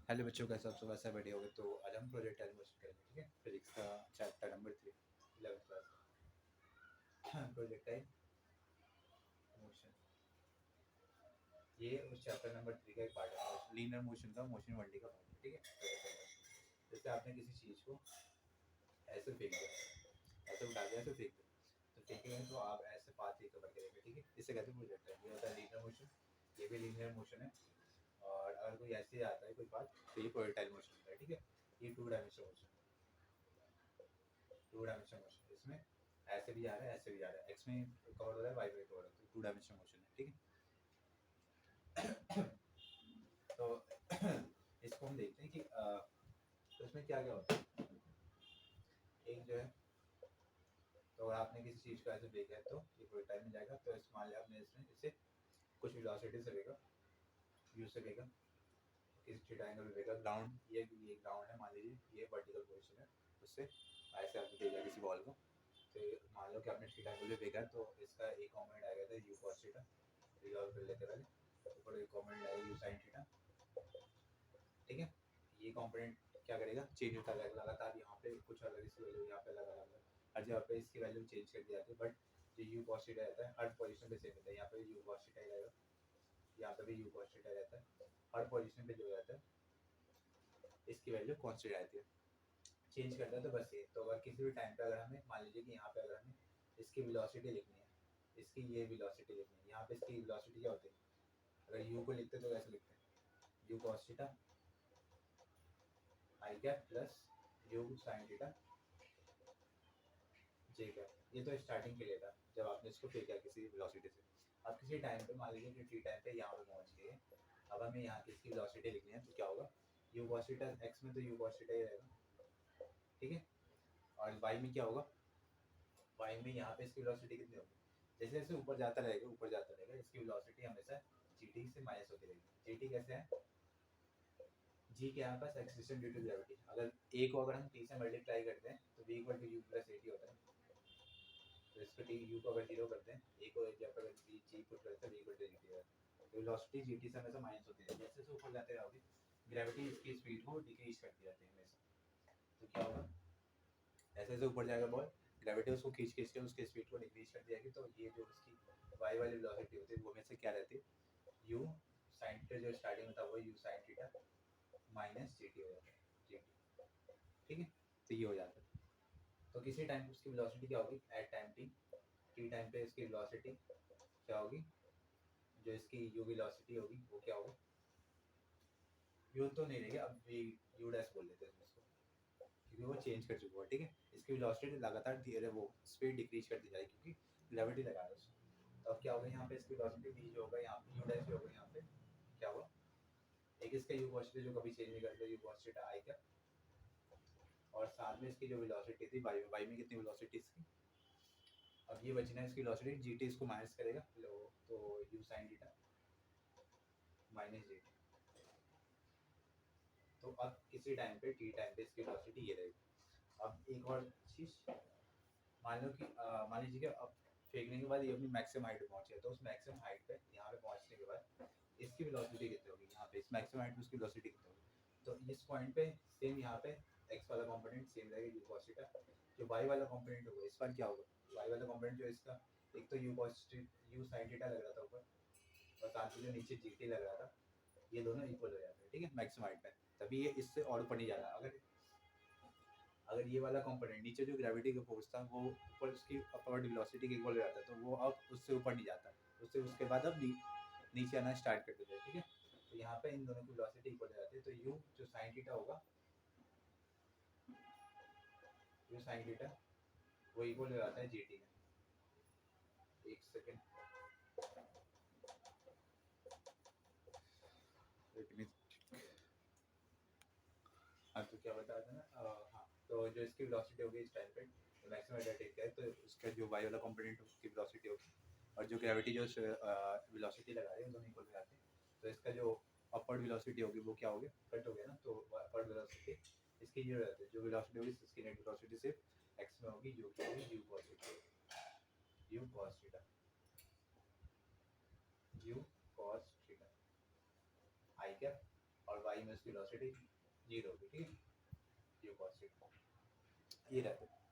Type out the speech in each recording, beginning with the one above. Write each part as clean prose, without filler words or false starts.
Hello बच्चों, कैसे आप? सुबह से बैठे होगे तो आज हम प्रोजेक्ट एनिमेशन करेंगे। ठीक है, फिजिक्स का चैप्टर नंबर 3, 11th क्लास का प्रोजेक्ट है मोशन। ये उस चैप्टर नंबर 3 का एक पार्ट है, लीनियर मोशन का, मोशन वनडी का पार्ट है। ठीक है, जैसे आपने किसी चीज़ को ऐसे फेंक दिया, ऐसे उठा दिया, ऐसे फेंक दिया, तो फेंकेंगे तो आप ऐसे पाथ रिकवर करेंगे। ठीक है, इसे कहते हैं प्रोजेक्ट है। ये होता है लीनियर मोशन, ये भी लीनियर मोशन है। और अगर कोई ऐसे आता है कोई पाथ, तो ये प्रोजेक्टाइल मोशन होता है। ठीक है, ये 2 डायमेंशनल मोशन, 2 डायमेंशनल मोशन। इसमें ऐसे भी जा रहा है, ऐसे भी जा रहा है, एक्स में कवर हो रहा है, वाई में कवर हो रहा है, तो 2 डायमेंशनल मोशन है। ठीक है तो इसको हम देखते हैं कि तो इसमें क्या क्या होता है। एक जो है, तो अगर आपने किसी चीज़ को ऐसे फेंका है तो ये प्रोजेक्टाइल में जाएगा। तो इस मान लिया आपने इसमें इसे कुछ वेलोसिटी से फेंका, यू से फेंका, किसी थीटा एंगल में फेंका। ग्राउंड, ये ग्राउंड है, मान लीजिए ये वर्टिकल पोजीशन है, उससे ऐसे आपने भेजा किसी बॉल को। तो मान लो कि आपने थीटा एंगल में फेंका, तो इसका एक कॉम्पोनेंट आएगा था यू कॉस थीटा, रिजॉल्व कर लेते पहले। ऊपर एक कॉम्पोनेंट आएगा यू साइन थीटा। ठीक है, ये कॉम्पोनेंट क्या करेगा, चेंज होता रहेगा लगातार। यहाँ पे कुछ अलग इसकी वैल्यू, यहाँ पे अलग अलग, हर जगह पे इसकी वैल्यू चेंज कर दी जाती है। बट जो यू कॉस थीटा रहता है हर पोजीशन पे सेम रहता है। यहाँ पे यू कॉस थीटा रहेगा, यहाँ पे भी यू कॉस थीटा रहता है। हर पोजीशन पे जो रहता है इसकी वैल्यू कॉन्स्टेंट रहती है, चेंज करता है। तो बस ये, तो अगर किसी भी टाइम पे अगर हमें मान लीजिए कि यहाँ पे अगर हमें इसकी वेलोसिटी लिखनी है, इसकी ये वेलोसिटी लिखनी है, यहाँ पे इसकी वेलोसिटी क्या होती है, अगर यू को लिखते तो कैसे लिखते हैं, you cos theta I cap plus you sine theta J cap. ये तो स्टार्टिंग के लिए था, जब आपने इसको फेंका किसी वेलोसिटी से। अब किसी टाइम पे मान लीजिए कि टी टाइम पे यहाँ पे पहुँच गए, अब हमें यहाँ की इसकी वेलोसिटी लिखनी है, तो क्या होगा, यू कॉस थीटा एक्स में तो यू कॉस थीटा ही रहेगा। ठीक है, और वाई में क्या होगा, वाई में यहाँ पे इसकी वेलोसिटी कितनी होगी, जैसे जैसे ऊपर जाता रहेगा, ऊपर जाता रहेगा, इसकी वेलोसिटी हमेशा जीटी से माइनस होती रहेगी। जीटी कैसे है, जी के यहाँ पास एक्सिलेरेशन ड्यू टू ग्रेविटी। अगर ए को अगर हम टी से मल्टीप्लाई करते हैं तो v equal to u plus a t होता है। तो इसको टी यू को अगर जीरो करते हैं, ए को जब अगर जी पुट करते हैं, v equal to g t होता है। तो वेलोसिटी जीटी से हमेशा माइनस होती है, जैसे जैसे ऊपर जाते रहोगे ग्रेविटी इसकी स्पीड को डिक्रीज करती रहती है हमेशा। तो क्या होगा, ऐसे जैसे ऊपर जाएगा बॉल, ग्रेविटी उसको खींच खींच के उसके स्पीड को डिक्रीज कर जाएगी। तो ये जो उसकी वाई वाली वेलोसिटी होती है वो हमेशा क्या रहती है, यू साइन थीटा, जो स्टार्टिंग में था वो you sine theta minus G T हो जाता है, जी टी। ठीक है, तो ये हो जाता है। तो किसी टाइम उसकी वेलोसिटी क्या होगी at time t, t time पे इसकी वेलोसिटी क्या होगी, जो इसकी यू वेलोसिटी होगी वो क्या होगी, यू तो नहीं रहेगी, अब वी यू डैश बोल देते हैं इसको, क्योंकि वो चेंज कर चुका है। ठीक है, इसकी वेलोसिटी लगातार धीरे वो स्पीड डिक्रीज करती जाएगी क्योंकि ग्रेविटी लगा है उसमें। तो अब क्या होगा, यहाँ पे इसकी वेलोसिटी वी जो होगा, यहाँ पे यू डैश जो होगा, यहाँ पे क्या होगा, एक इसका यू कॉस जो कभी चेंज नहीं करता, यू कॉस थीटा आई क्या, और साथ में इसकी जो वेलोसिटी थी वाई में, वाई में कितनी वेलोसिटी इसकी, अब ये बचना है इसकी वेलोसिटी, जीटी इसको माइनस करेगा, तो u sine theta minus GT. तो अब किसी टाइम पे टी टाइम पे इसकी वेलोसिटी ये रहेगी। अब एक और चीज, मान लो कि मान लीजिए कि अब फेंकने के बाद ये अपनी मैक्सिमम हाइट पे पहुंच गया, तो उस मैक्सिमम हाइट पे यहाँ पे पहुंचने के बाद इसकी वेलोसिटी कितनी होगी, यहाँ पे इस मैक्सिमम हाइट पे उसकी वेलोसिटी कितनी होगी। तो इस पॉइंट पे सेम यहाँ पे एक्स वाला कंपोनेंट सेम रहेगा यू कॉस थीटा, जो वाई वाला कंपोनेंट होगा इस बार क्या होगा, वाई वाला कंपोनेंट जो इसका, एक तो you cos u sine theta लग रहा था ऊपर, और साथ में जो नीचे जीटी लग रहा था, ये दोनों इक्वल हो जाते हैं। ठीक है, मैक्सिमम हाइट पे, तभी ये इससे और ऊपर नहीं जा रहा। अगर अगर ये वाला कंपोनेंट नीचे जो ग्रेविटी का फोर्स था वो ऊपर उसकी अपवर्ड वेलोसिटी के इक्वल हो जाता है, तो वो अब उससे ऊपर नहीं जाता, उससे उसके बाद अब नीचे आना स्टार्ट कर देता है। ठीक है, तो यहाँ पे इन दोनों की वेलोसिटी इक्वल हो जाती है। तो यू जो साइन थीटा होगा, यू साइन थीटा वो इक्वल हो जाता है जीटी में। एक सेकेंड, हाँ तो क्या बता था ना, हाँ तो जो इसकी वेलोसिटी होगी इस टाइम पे मैक्सिमम एडिटिव है, तो उसका जो वाई वाला कंपोनेंट है उसकी वेलोसिटी होगी, और जो ग्रेविटी जो वेलोसिटी लगा रही है दोनों इक्वल हो जाते हैं। तो इसका जो अपवर्ड वेलोसिटी होगी वो क्या होगी, कट हो गया ना, तो अपवर्ड वेलोसिटी इसकी जीरो रहती है, जो वेलोसिटी होगी इसकी नेट वेलोसिटी सिर्फ एक्स में होगी, जो कि होगी you cos theta, you cos theta, you cos theta I cap और वाई में उसकी वेलोसिटी 0 होगी, ठीक है, यू cos थीटा ये रहता है।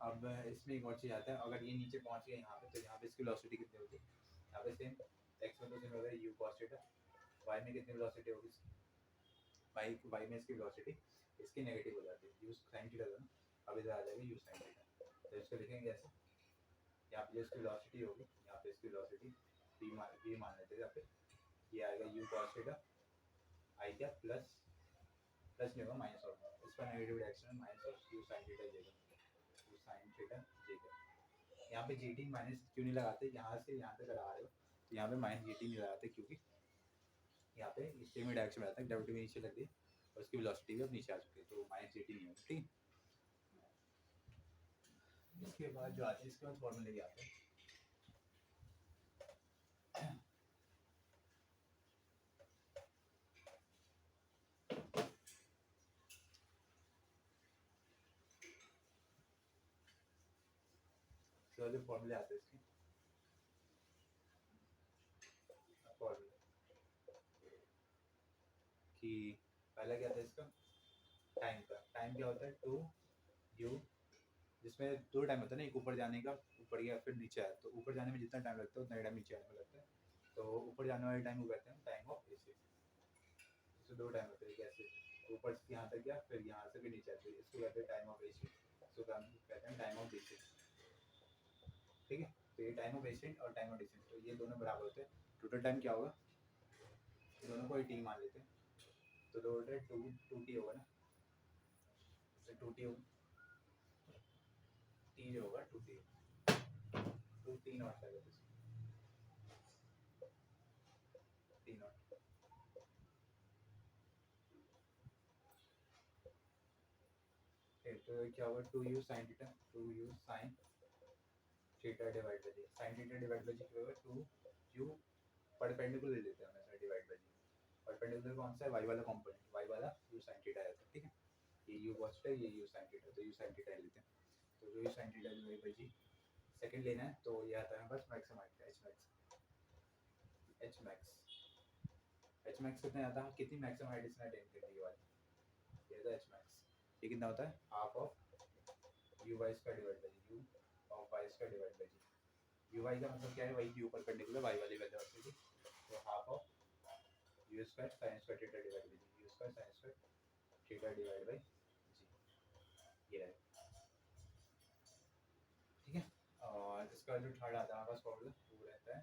अब इसमें एक और चीज़ आता है, अगर ये नीचे पहुंच गया यहाँ पे तो यहाँ पे इसकी वेलोसिटी कितनी होगी, यहाँ पे सेम एक्स में तो सेम होगा यू cos थीटा, वाई में कितनी वेलोसिटी होगी, वाई में इसकी वेलोसिटी इसकी नेगेटिव हो जाती है, यू साइन थीटा था ना, अब इधर आ जाएगा यू साइन थीटा, तो इसको लिखेंगे ऐसे, यहाँ पे जो इसकी वेलोसिटी होगी, यहाँ पे इसकी वेलोसिटी v मान लेते हैं, यहाँ पे ये आएगा यू cos थीटा आई क्या प्लस प्लस नहीं होगा माइनस होगा, इसका नेगेटिव डायरेक्शन में minus of u sine theta जेगा, यू साइन थीटा जेगा। यहाँ पे जी टी माइनस क्यों नहीं लगाते, यहाँ से यहाँ तक लगा रहे हो तो यहाँ पे माइनस जी टी नहीं लगाते, क्योंकि यहाँ पे सेम ही डायरेक्शन में आता है, ग्रेविटी भी नीचे लग गई और उसकी वेलोसिटी भी अब नीचे आ चुकी है, तो माइनस जी टी नहीं होगी, ठीक है। इसके बाद जो आते हैं, इसके बाद फॉर्मूले आते हैं, तो जो फॉर्मूले आते हैं इसके फॉर्मूले कि पहला क्या था इसका टाइम का, टाइम क्या होता है 2u, जिसमें दो टाइम होता है ना, एक ऊपर जाने का, ऊपर गया फिर नीचे आया, तो ऊपर जाने में जितना टाइम लगता है उतना टाइम नीचे आने में लगता है, तो ऊपर जाने वाले टाइम को कहते हैं टाइम ऑफ एसी। इसमें दो टाइम होते हैं, कैसे ऊपर से यहाँ तक गया फिर यहाँ से भी नीचे आते हैं, इसको कहते हैं टाइम ऑफ एसी, इसको कहते हैं टाइम ऑफ डिसेंट, ठीक है। तो ये टाइम ऑफ एसेंट और टाइम ऑफ डिसेंट, तो ये दोनों बराबर होते हैं, टोटल टाइम क्या होगा, दोनों को टी मान लेते हैं, तो टोटल टू टी होगा ना, टू टी होगा, टी जो होगा टू टी नॉट लगेगा, टी नॉट, तो क्या होगा two u sine theta, two u sine theta divide by g, sine theta divide by g क्या होगा, टू यू परपेंडिकुलर ले लेते हैं हमेशा डिवाइड बाई जी, परपेंडिकुलर कौन सा है, वाई वाला कंपोनेंट, वाई वाला यू साइन थीटा रहता है, ठीक है, ये यू cos थीटा ये यू साइन थीटा, तो यू साइन थीटा लेते हैं, तो u sine theta divide by g, second लेना है तो ये आता है बस maximum height h max, h max, h max कितना आता है, कितनी मैक्सिमम हाइट इसने अटेन कर ली वाली, ये था एच मैक्स, ये कितना होता है half of u y square divide by g, u of y square divide by g, u y का मतलब क्या है, वही यू परपेंडिकुलर वाई वाली वैल्यू होती है, तो half of u square sine square theta divide by g, u square sine square theta divide by g, ये रहा, ठीक है। और इसका जो थर्ड आता है बस फॉर्मूला वो रहता है,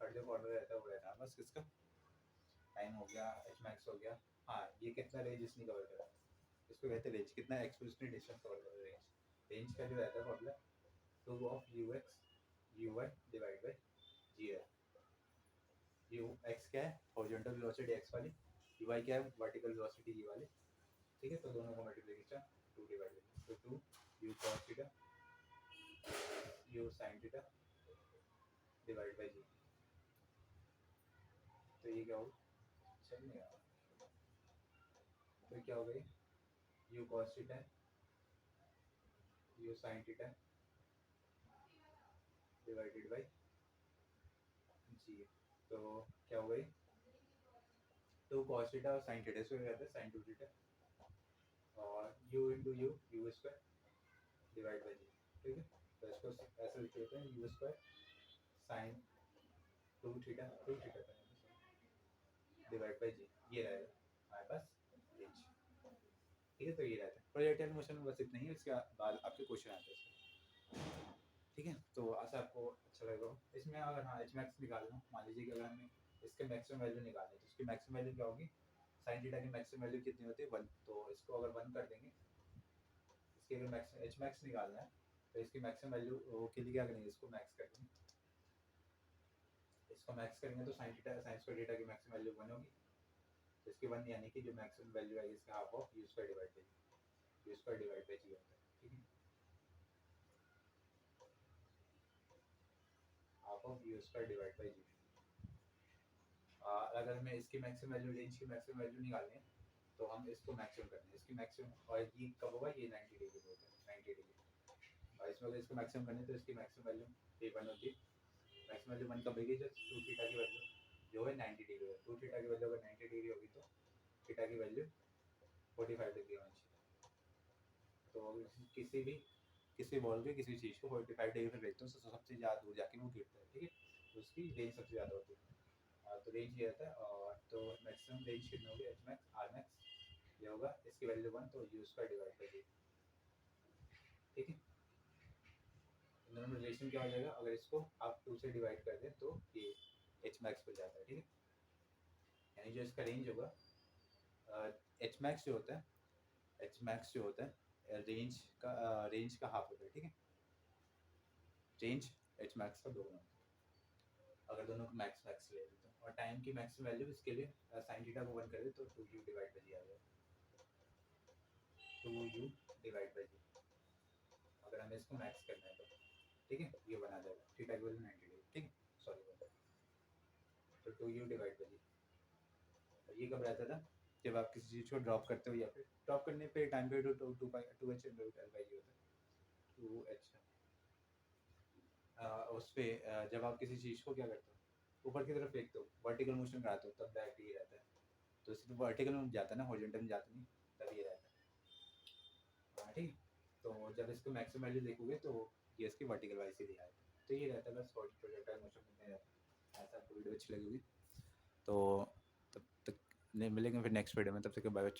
थर्ड जो फॉर्मूला रहता है वो रहता है बस किसका, टाइम हो गया, एच मैक्स हो गया, हाँ ये कितना रेंज इसने कवर करा, इसको कहते हैं रेंज, कितना एक्स उसने डिस्टेंस कवर करा, रेंज, रेंज का जो रहता है formula two of u x u y divide by g है, यू एक्स क्या है हॉरिजॉन्टल वेलोसिटी एक्स वाली, यू वाई क्या है वर्टिकल वेलोसिटी ये वाली, ठीक है, तो दोनों का मल्टीप्लिकेशन टू डिवाइड बाई, तो two u cos theta u sine theta divide by g, तो ये क्या होगा, चल नहीं रहा, तो क्या हो गई u cos theta u sine theta divided by g, तो क्या हो गई टू cos थीटा और साइन थीटा, इसको क्या कहते हैं साइन टू थीटा, और u into u u square divide by g, ठीक है, तो इसको ऐसे लिख लेते हैं u square sine two theta divide by g, ये रहेगा हमारे पास रेंज, ठीक है, तो ये रहता है प्रोजेक्टाइल मोशन में, बस इतना ही, इसके बाद आपके क्वेश्चन आते हैं, ठीक है, तो ऐसा आपको अच्छा लगेगा इसमें, अगर हाँ एच मैक्स निकालना, मान लीजिए कि अगर हमें इसके मैक्सिमम वैल्यू निकालनी है तो इसकी मैक्सिमम वैल्यू क्या होगी, साइन थीटा की मैक्सिमम वैल्यू कितनी होती है 1, तो इसको अगर 1 कर देंगे, इसकी अगर मैक्स एच मैक्स निकालना है तो इसकी मैक्सिमम वैल्यू के लिए क्या करेंगे, इसको मैक्स करेंगे, इसको मैक्स करेंगे तो sine theta sine square theta की मैक्सिमम वैल्यू 1 होगी, तो इसकी 1 यानी कि जो मैक्सिमम वैल्यू आएगी इसका half of u square divide by u square divide by g होता है, ठीक है, half of u square divide by g, अगर हमें इसकी मैक्सिमम वैल्यू रेंज की मैक्सिमम वैल्यू निकालनी है तो हम इसको मैक्सिमम करते हैं, इसकी मैक्सिमम, और ये कब होगा, ये 90 डिग्री होता है 90 डिग्री, और इसमें अगर इसको मैक्सिमम करनी है तो इसकी मैक्सिमम वैल्यू ये 1 होती है, मैक्सिमम वैल्यू 1 कब होगी, जब टू थीटा की वैल्यू जो है 90 डिग्री है। टू थीटा की वैल्यू अगर 90 डिग्री होगी तो थीटा की वैल्यू 45 डिग्री होनी चाहिए। तो किसी बॉल के किसी चीज़ को 45 डिग्री पर देखते हैं तो सबसे ज़्यादा दूर जाके वो गिरता है, ठीक है, तो उसकी रेंज सबसे ज़्यादा होती है। तो रेंज ये रहता है, और तो मैक्सिमम रेंज कितना होगी, एच मैक्स आर मैक्स ये होगा, इसकी वैल्यू 1, तो यू स्क्वायर डिवाइड बाई, ठीक है। इन दोनों में रिलेशन क्या हो जाएगा, अगर इसको आप 2 से डिवाइड कर दें तो ये एच मैक्स बन जाता है, ठीक है। यानी जो इसका रेंज होगा, एच मैक्स जो होता है, एच मैक्स जो होता है रेंज का हाफ होता है, ठीक है। रेंज एच मैक्स का दोगुना होता है अगर दोनों को मैक्स मैक्स ले लेते हैं। और टाइम की मैक्सिमम वैल्यू इसके लिए साइन थीटा को 1 कर दे तो 2u डिवाइड बाई जी आ जाएगा, 2u डिवाइड बाई जी, अगर हमें इसको मैक्स करना है तो, ठीक है, ये बना जाएगा थीटा की वैल्यू 90 डिग्री, ठीक है, सॉरी, तो 2u डिवाइड बाई जी। ये कब रहता था, जब आप किसी चीज़ को ड्रॉप करते हो, या फिर ड्रॉप करने पे टाइम पे 2h एल बाई जी होता है, 2h। उस पर जब आप किसी चीज़ को क्या करते हो, ऊपर की तरफ फेंकते हो, वर्टिकल मोशन कराते हो, तब बैक ये रहता है। तो सिर्फ वर्टिकल में जाता है ना, हॉरिजॉन्टल में जाता नहीं, तब ये रहता है। हाँ ठीक है, तो जब इसको मैक्सिमम वैल्यू देखोगे तो ये इसकी वर्टिकल वाइज सीधी आएगी, तो ये रहता है बस प्रोजेक्टाइल मोशन में रहता है। ऐसा आपको वीडियो अच्छी लगेगी तो तब तक नहीं मिलेंगे फिर नेक्स्ट वीडियो में, तब तक बाय बाय।